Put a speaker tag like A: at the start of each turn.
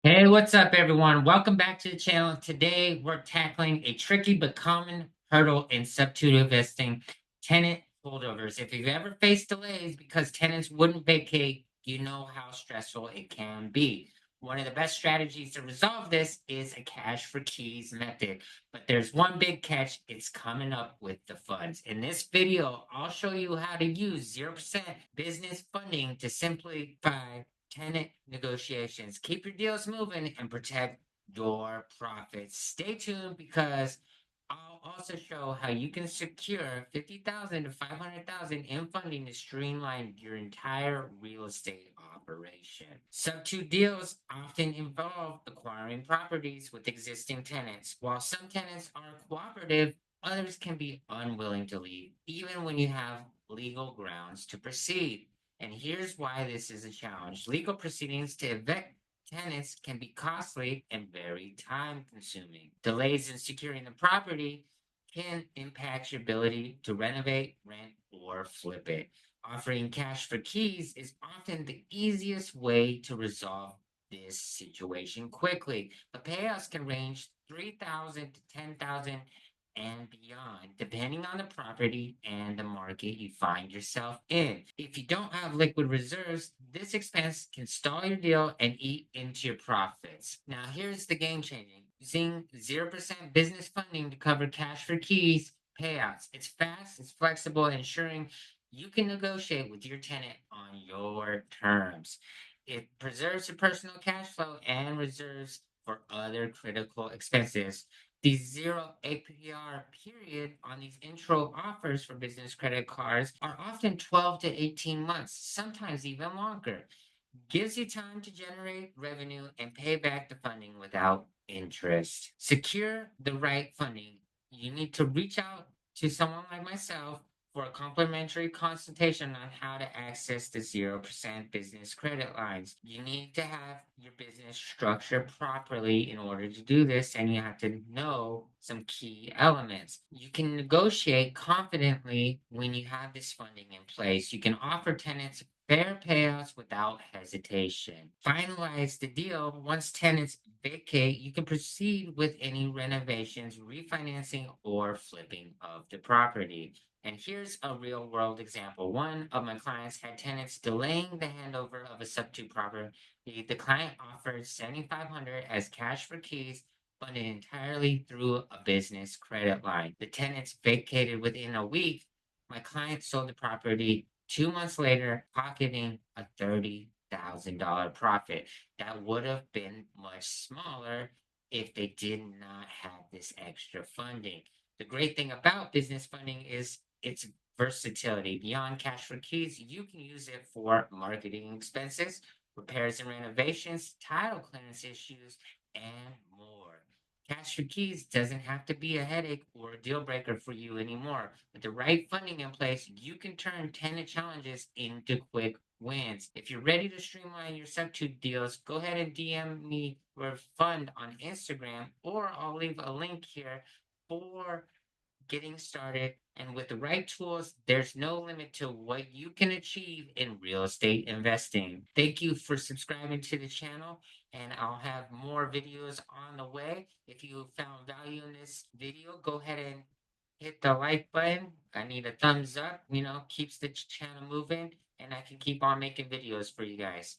A: Hey, what's up, everyone? Welcome back to the channel. Today, we're tackling a tricky but common hurdle in substitute investing, tenant holdovers. If you've ever faced delays because tenants wouldn't vacate, you know how stressful it can be. One of the best strategies to resolve this is a cash for keys method. But there's one big catch, it's coming up with the funds. In this video, I'll show you how to use 0% business funding to simplify tenant negotiations. Keep your deals moving and protect your profits. Stay tuned because I'll also show how you can secure 50,000 to 500,000 in funding to streamline your entire real estate operation. Sub-2 deals often involve acquiring properties with existing tenants. While some tenants are cooperative, others can be unwilling to leave, even when you have legal grounds to proceed. And here's why this is a challenge. Legal proceedings to evict tenants can be costly and very time consuming. Delays in securing the property can impact your ability to renovate, rent, or flip it. Offering cash for keys is often the easiest way to resolve this situation quickly. The payouts can range 3,000 to 10,000 and beyond, depending on the property and the market you find yourself in. If you don't have liquid reserves, this expense can stall your deal and eat into your profits. Now, here's the game changing using 0% business funding to cover cash for keys payouts. It's fast, it's flexible, ensuring you can negotiate with your tenant on your terms. It preserves your personal cash flow and reserves for other critical expenses. The zero APR period on these intro offers for business credit cards are often 12 to 18 months, sometimes even longer. Gives you time to generate revenue and pay back the funding without interest. Secure the right funding. You need to reach out to someone like myself for a complimentary consultation on how to access the 0% business credit lines. You need to have your business structured properly in order to do this, and you have to know some key elements. You can negotiate confidently when you have this funding in place. You can offer tenants fair payouts without hesitation. Finalize the deal. Once tenants vacate, you can proceed with any renovations, refinancing, or flipping of the property. And here's a real world example. One of my clients had tenants delaying the handover of a sub-2 property. The client offered 7,500 as cash for keys, funded entirely through a business credit line. The tenants vacated within a week. My client sold the property 2 months later, pocketing a $30,000 profit. That would have been much smaller if they did not have this extra funding. The great thing about business funding is its versatility. Beyond cash for keys, you can use it for marketing expenses, repairs and renovations, title clearance issues, and more. Cash for keys doesn't have to be a headache or a deal breaker for you anymore. With the right funding in place, you can turn tenant challenges into quick wins. If you're ready to streamline your substitute deals, go ahead and DM me your fund on Instagram, or I'll leave a link here for getting started. And with the right tools, there's no limit to what you can achieve in real estate investing. Thank you for subscribing to the channel, and I'll have more videos on the way. If you found value in this video, go ahead and hit the like button. I need a thumbs up, keeps the channel moving, and I can keep on making videos for you guys.